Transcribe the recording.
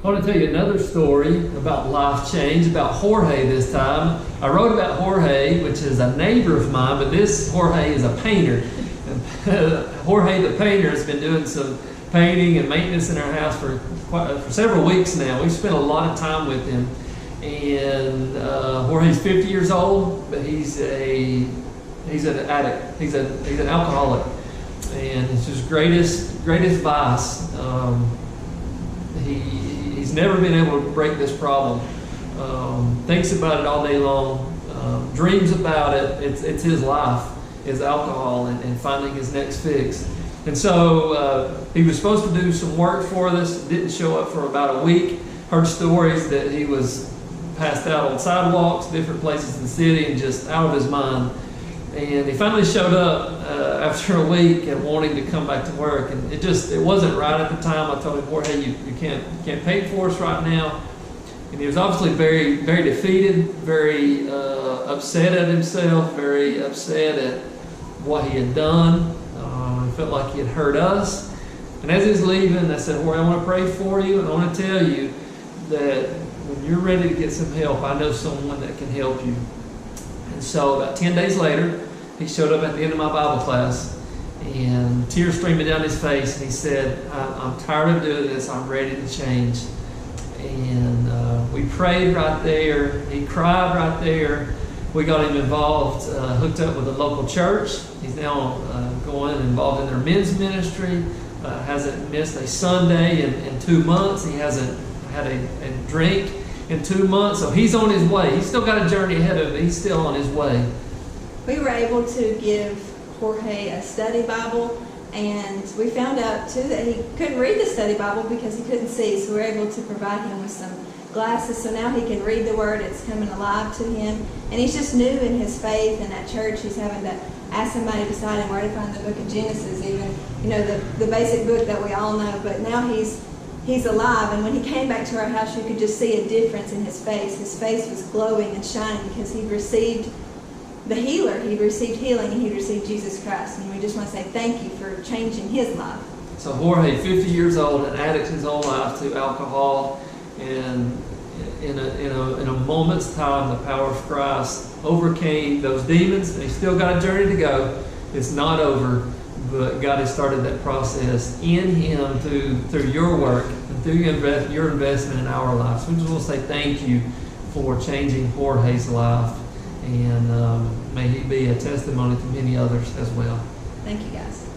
I want to tell you another story about life change, about Jorge this time. I wrote about Jorge, which is a neighbor of mine, but this Jorge is a painter. Jorge the painter has been doing some painting and maintenance in our house for several weeks now. We've spent a lot of time with him. And Jorge's 50 years old, but he's an addict. He's an alcoholic. And it's his greatest vice. He's never been able to break this problem. Thinks about it all day long. Dreams about it. It's his life, is alcohol and finding his next fix. And so he was supposed to do some work for us. Didn't show up for about a week. Heard stories that he was passed out on sidewalks, different places in the city, and just out of his mind. And he finally showed up after a week and wanting to come back to work. And it wasn't right at the time. I told him, Jorge, you can't paint for us right now. And he was obviously very, very defeated, very upset at himself, very upset at what he had done. He felt like he had hurt us. And as he was leaving, I said, Jorge, I want to pray for you, and I want to tell you that when you're ready to get some help, I know someone that can help you. And so about 10 days later, he showed up at the end of my Bible class, and tears streaming down his face, and he said, I'm tired of doing this. I'm ready to change. And we prayed right there. He cried right there. We got him involved, hooked up with a local church. He's now going involved in their men's ministry. Hasn't missed a Sunday in 2 months. He hasn't had a drink in 2 months. So he's on his way. He's still got a journey ahead of him. He's still on his way. We were able to give Jorge a study Bible, and we found out too that he couldn't read the study Bible because he couldn't see. So we were able to provide him with some glasses, so now he can read the Word. It's coming alive to him, and he's just new in his faith. And at church, he's having to ask somebody beside him where to find the book of Genesis, even the basic book that we all know. But now he's alive, and when he came back to our house, you could just see a difference in his face. His face was glowing and shining because he'd received the healer. He'd received healing, and he'd received Jesus Christ. And we just want to say thank you for changing his life. So Jorge, 50 years old, an addict his whole life to alcohol, and in a moment's time, the power of Christ overcame those demons. And he's still got a journey to go. It's not over, but God has started that process in him through your work and through your investment in our lives. We just want to say thank you for changing Jorge's life, and may he be a testimony to many others as well. Thank you, guys.